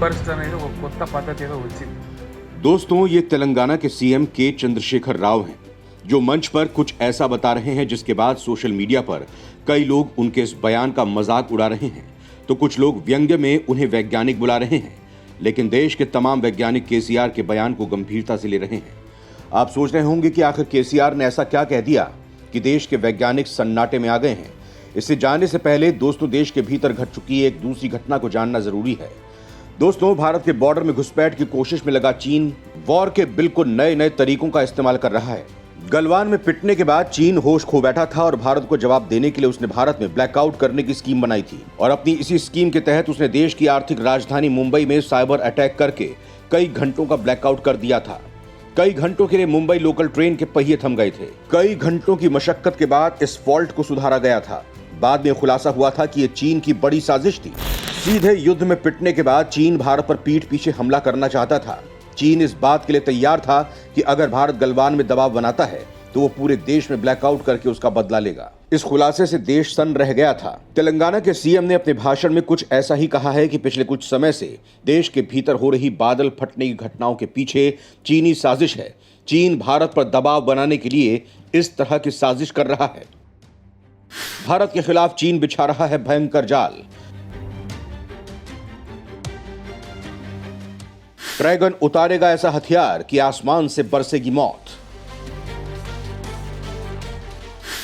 పరిస్థితి అనేది ఒక కొత్త పద్ధతి ఏదో వచ్చింది. दोस्तों, ये तेलंगाना के सीएम के चंद्रशेखर राव हैं, जो मंच पर कुछ ऐसा बता रहे हैं जिसके बाद सोशल मीडिया पर कई लोग उनके इस बयान का मजाक उड़ा रहे हैं, तो कुछ लोग व्यंग्य में उन्हें वैज्ञानिक बुला रहे हैं, लेकिन देश के तमाम वैज्ञानिक केसीआर के बयान को गंभीरता से ले रहे हैं। आप सोच रहे होंगे कि आखिर केसीआर ने ऐसा क्या कह दिया कि देश के वैज्ञानिक सन्नाटे में आ गए हैं। इससे जानने से पहले दोस्तों, देश के भीतर घट चुकी एक दूसरी घटना को जानना जरूरी है। दोस्तों, भारत के बॉर्डर में घुसपैठ की कोशिश में लगा चीन वॉर के बिल्कुल नए नए तरीकों का इस्तेमाल कर रहा है। गलवान में पिटने के बाद चीन होश खो बैठा था और भारत को जवाब देने के लिए उसने भारत में ब्लैकआउट करने की स्कीम बनाई थी और अपनी इसी स्कीम के तहत उसने देश की आर्थिक राजधानी मुंबई में साइबर अटैक करके कई घंटों का ब्लैकआउट कर दिया था। कई घंटों के लिए मुंबई लोकल ट्रेन के पहिए थम गए थे। कई घंटों की मशक्कत के बाद इस फॉल्ट को सुधारा गया था। बाद में खुलासा हुआ था कि यह चीन की बड़ी साजिश थी। सीधे युद्ध में पिटने के बाद चीन भारत पर पीठ पीछे हमला करना चाहता था। चीन इस बात के लिए तैयार था कि अगर भारत गलवान में दबाव बनाता है तो वो पूरे देश में ब्लैकआउट करके उसका बदला लेगा। इस खुलासे से देश सन्न रह गया था। तेलंगाना के सीएम ने अपने भाषण में कुछ ऐसा ही कहा है कि पिछले कुछ समय से देश के भीतर हो रही बादल फटने की घटनाओं के पीछे चीनी साजिश है। चीन भारत पर दबाव बनाने के लिए इस तरह की साजिश कर रहा है। भारत के खिलाफ चीन बिछा रहा है भयंकर जाल। ड्रैगन उतारेगा ऐसा हथियार कि आसमान से बरसेगी मौत।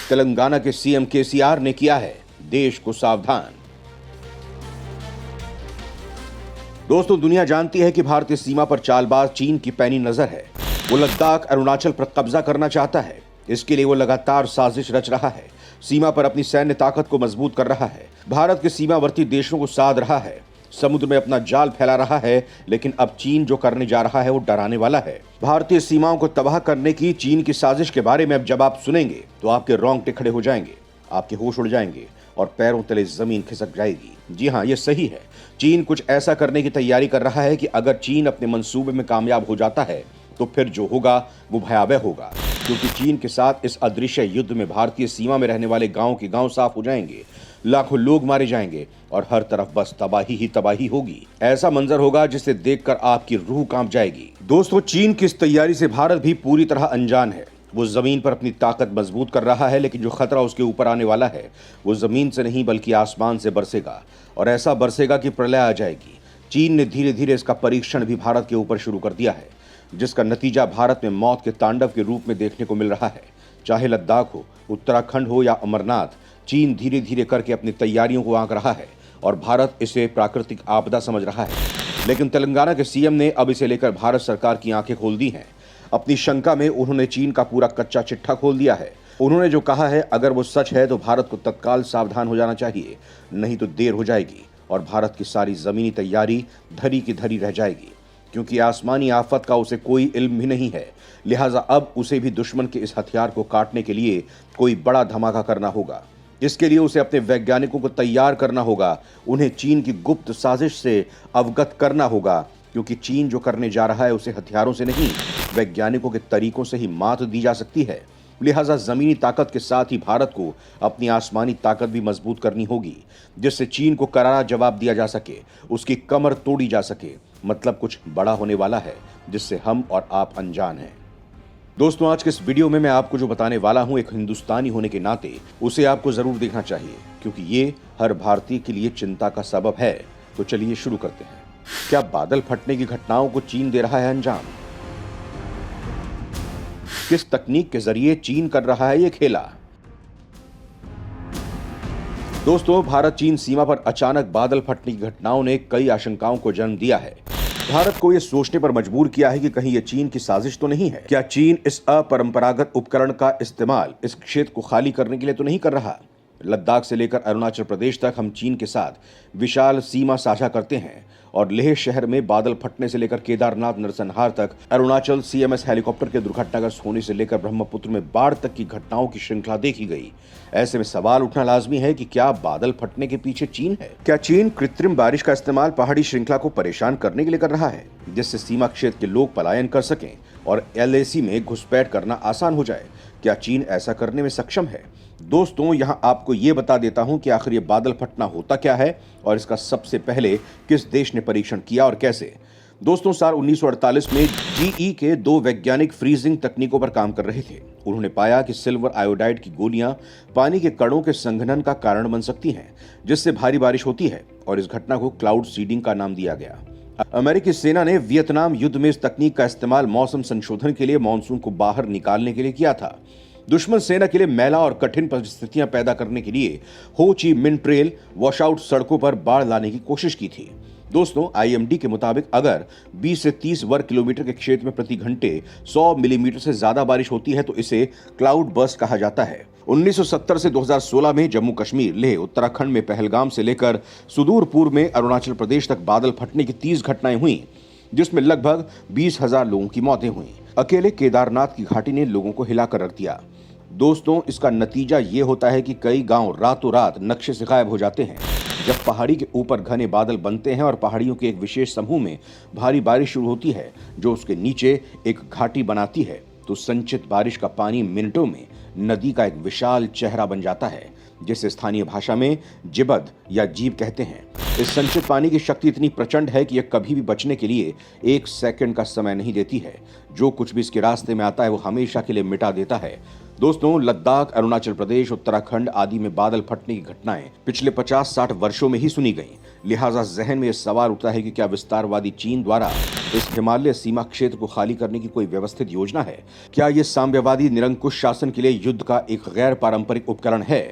तेलंगाना के सीएम केसीआर ने किया है देश को सावधान। दोस्तों, दुनिया जानती है कि भारतीय सीमा पर चालबाज चीन की पैनी नजर है। वो लद्दाख, अरुणाचल पर कब्जा करना चाहता है। इसके लिए वो लगातार साजिश रच रहा है। सीमा पर अपनी सैन्य ताकत को मजबूत कर रहा है। भारत के सीमावर्ती देशों को साध रहा है। समुद्र में अपना जाल फैला रहा है। लेकिन अब चीन जो करने जा रहा है वो डराने वाला है। भारतीय सीमाओं को तबाह करने की चीन की साजिश के बारे में अब जब आप सुनेंगे तो आपके रोंगटे खड़े हो जाएंगे, आपके होश उड़ जाएंगे और पैरों तले जमीन खिसक जाएगी। जी हाँ, ये सही है। चीन कुछ ऐसा करने की तैयारी कर रहा है कि अगर चीन अपने मंसूबे में कामयाब हो जाता है तो फिर जो होगा वो भयावह होगा, क्योंकि चीन के साथ इस अदृश्य युद्ध में भारतीय सीमा में रहने वाले गांव के गांव साफ हो जाएंगे, लाखों लोग मारे जाएंगे और हर तरफ बस तबाही ही तबाही होगी। ऐसा मंजर होगा जिसे देखकर आपकी रूह कांप जाएगी। दोस्तों, चीन की इस तैयारी से भारत भी पूरी तरह अनजान है। वो जमीन पर अपनी ताकत मजबूत कर रहा है, लेकिन जो खतरा उसके ऊपर आने वाला है वो जमीन से नहीं बल्कि आसमान से बरसेगा, और ऐसा बरसेगा कि प्रलय आ जाएगी। चीन ने धीरे धीरे इसका परीक्षण भी भारत के ऊपर शुरू कर दिया है, जिसका नतीजा भारत में मौत के तांडव के रूप में देखने को मिल रहा है। चाहे लद्दाख हो, उत्तराखंड हो या अमरनाथ, चीन धीरे धीरे करके अपनी तैयारियों को आंक रहा है और भारत इसे प्राकृतिक आपदा समझ रहा है। लेकिन तेलंगाना के सीएम ने अब इसे लेकर भारत सरकार की आंखें खोल दी हैं। अपनी शंका में उन्होंने चीन का पूरा कच्चा चिट्ठा खोल दिया है। उन्होंने जो कहा है, अगर वो सच है तो भारत को तत्काल सावधान हो जाना चाहिए, नहीं तो देर हो जाएगी और भारत की सारी जमीनी तैयारी धरी की धरी रह जाएगी, क्योंकि आसमानी आफत का उसे कोई इल्म भी नहीं है। लिहाजा अब उसे भी दुश्मन के इस हथियार को काटने के लिए कोई बड़ा धमाका करना होगा। इसके लिए उसे अपने वैज्ञानिकों को तैयार करना होगा, उन्हें चीन की गुप्त साजिश से अवगत करना होगा, क्योंकि चीन जो करने जा रहा है उसे हथियारों से नहीं, वैज्ञानिकों के तरीकों से ही मात दी जा सकती है। लिहाजा जमीनी ताकत के साथ ही भारत को अपनी आसमानी ताकत भी मजबूत करनी होगी, जिससे चीन को करारा जवाब दिया जा सके, उसकी कमर तोड़ी जा सके। मतलब कुछ बड़ा होने वाला है जिससे हम और आप अनजान हैं। दोस्तों, आज के इस वीडियो में मैं आपको जो बताने वाला हूं, एक हिंदुस्तानी होने के नाते उसे आपको जरूर देखना चाहिए, क्योंकि ये हर भारतीय के लिए चिंता का सबब है। तो चलिए शुरू करते हैं। क्या बादल फटने की घटनाओं को चीन दे रहा है अंजाम? किस तकनीक के जरिए चीन कर रहा है ये खेला? दोस्तों, भारत चीन सीमा पर अचानक बादल फटने की घटनाओं ने कई आशंकाओं को जन्म दिया है। भारत को यह सोचने पर मजबूर किया है कि कहीं यह चीन की साजिश तो नहीं है। क्या चीन इस अपरंपरागत उपकरण का इस्तेमाल इस क्षेत्र को खाली करने के लिए तो नहीं कर रहा? लद्दाख से लेकर अरुणाचल प्रदेश तक हम चीन के साथ विशाल सीमा साझा करते हैं और लेह शहर में बादल फटने से लेकर केदारनाथ नरसंहार तक, अरुणाचल सीएमएस हेलीकॉप्टर के दुर्घटनाग्रस्त होने से लेकर ब्रह्मपुत्र में बाढ़ तक की घटनाओं की श्रृंखला देखी गई। ऐसे में सवाल उठना लाजमी है कि क्या बादल फटने के पीछे चीन है? क्या चीन कृत्रिम बारिश का इस्तेमाल पहाड़ी श्रृंखला को परेशान करने के लिए कर रहा है, जिससे सीमा क्षेत्र के लोग पलायन कर सकें और एलएसी में घुसपैठ करना आसान हो जाए? क्या चीन ऐसा करने में सक्षम है? दोस्तों यहाँ आपको ये बता देता हूं कि आखिर ये बादल फटना होता क्या है और इसका सबसे पहले किस देश ने परीक्षण किया और कैसे। दोस्तों साल 1948 में जीई के दो वैज्ञानिक फ्रीजिंग तकनीकों पर काम कर रहे थे। उन्होंने पाया कि सिल्वर आयोडाइड की गोलियां पानी के कणों के संघनन का कारण बन सकती हैं, जिससे भारी बारिश होती है, और इस घटना को क्लाउड सीडिंग का नाम दिया गया। अमेरिकी सेना ने वियतनाम युद्ध में इस तकनीक का इस्तेमाल मौसम संशोधन के लिए मानसून को बाहर निकालने के लिए किया था। दुश्मन सेना के लिए मैला और कठिन परिस्थितियां पैदा करने के लिए हो ची मिन ट्रेल वॉशआउट सड़कों पर बाढ़ लाने की कोशिश की थी। दोस्तों आईएमडी के मुताबिक अगर 20 से 30 वर्ग किलोमीटर के क्षेत्र में प्रति घंटे 100 मिलीमीटर से ज्यादा बारिश होती है तो इसे क्लाउड बर्स्ट कहा जाता है। 1970 से 2016 में जम्मू कश्मीर, लेह, उत्तराखंड में पहलगाम से लेकर सुदूर पूर्व में अरुणाचल प्रदेश तक बादल फटने की 30 घटनाएं हुई, जिसमें लगभग 20,000 लोगों की मौतें हुई। अकेले केदारनाथ की घाटी ने लोगों को हिलाकर रख दिया। दोस्तों इसका नतीजा ये होता है कि कई गांव रातों रात नक्शे से गायब हो जाते हैं। जब पहाड़ी के ऊपर घने बादल बनते हैं और पहाड़ियों के एक विशेष समूह में भारी बारिश शुरू होती है जो उसके नीचे एक घाटी बनाती है, तो संचित बारिश का पानी मिनटों में नदी का एक विशाल चेहरा बन जाता है, जिसे स्थानीय भाषा में जिबद या जीब कहते हैं। इस संचित पानी की शक्ति इतनी प्रचंड है कि यह कभी भी बचने के लिए 1 सेकंड का समय नहीं देती है। जो कुछ भी इसके रास्ते में आता है वो हमेशा के लिए मिटा देता है। दोस्तों लद्दाख, अरुणाचल प्रदेश, उत्तराखंड आदि में बादल फटने की घटनाएं पिछले 50-60 वर्षों में ही सुनी गईं। लिहाजा जहन में यह सवाल उठता है कि क्या विस्तारवादी चीन द्वारा इस हिमालय सीमा क्षेत्र को खाली करने की कोई व्यवस्थित योजना है? क्या ये साम्यवादी निरंकुश शासन के लिए युद्ध का एक गैर पारंपरिक उपकरण है?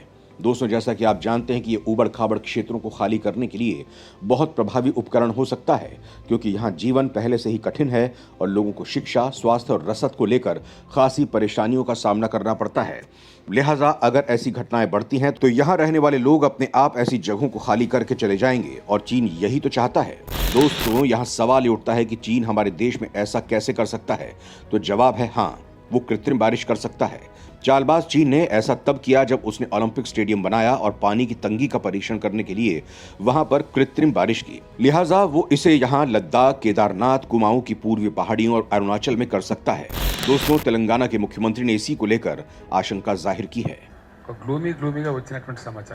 दोस्तों जैसा कि आप जानते हैं कि ये उबड़ खाबड़ क्षेत्रों को खाली करने के लिए बहुत प्रभावी उपकरण हो सकता है, क्योंकि यहाँ जीवन पहले से ही कठिन है और लोगों को शिक्षा, स्वास्थ्य और रसद को लेकर खासी परेशानियों का सामना करना पड़ता है। लिहाजा अगर ऐसी घटनाएं बढ़ती हैं तो यहाँ रहने वाले लोग अपने आप ऐसी जगहों को खाली करके चले जाएंगे, और चीन यही तो चाहता है। दोस्तों यहाँ सवाल ये उठता है कि चीन हमारे देश में ऐसा कैसे कर सकता है? तो जवाब है हाँ, वो कृत्रिम बारिश कर सकता है। चालबाज चीन ने ऐसा तब किया जब उसने ओलंपिक स्टेडियम बनाया और पानी की तंगी का परीक्षण करने के लिए वहां पर कृत्रिम बारिश की। लिहाजा वो इसे यहां लद्दाख, केदारनाथ, कुमाऊं की पूर्वी पहाड़ियों और अरुणाचल में कर सकता है। दोस्तों तेलंगाना के मुख्यमंत्री ने इसी को लेकर आशंका जाहिर की है। ग्लूमी ग्लूमीगा వచ్చినటువంటి సమాచారం